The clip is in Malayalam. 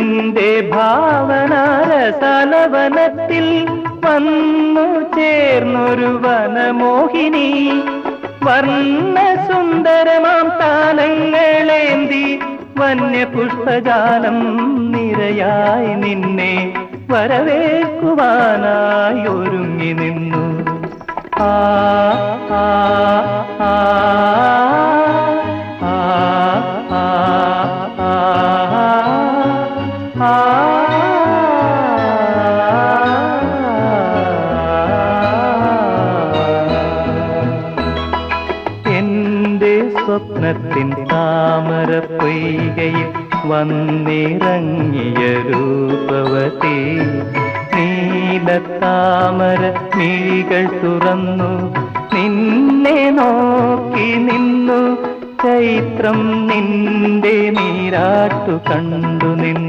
എന്റെ ഭാവനാരസലവനത്തിൽ വന്നു ചേർന്നൊരു വനമോഹിനി വർണ്ണസുന്ദരമാം താലങ്ങളേന്തി വന്യപുഷ്പജാലം നിരയായി നിന്നെ വരവേൽക്കുവാനായി ഒരുങ്ങി നിന്നു. ആ ആ ആ എന്റെ സ്വപ്നത്തിൻ താമര പൊയ്കയിൽ വന്നിറങ്ങിയ രൂപവതി നീലത്താമര മിഴികൾ തുറന്നു നിന്നെ നോക്കി നിന്നു. ചൈത്രം നിന്റെ നീരാട്ടു കണ്ടു നിന്നു.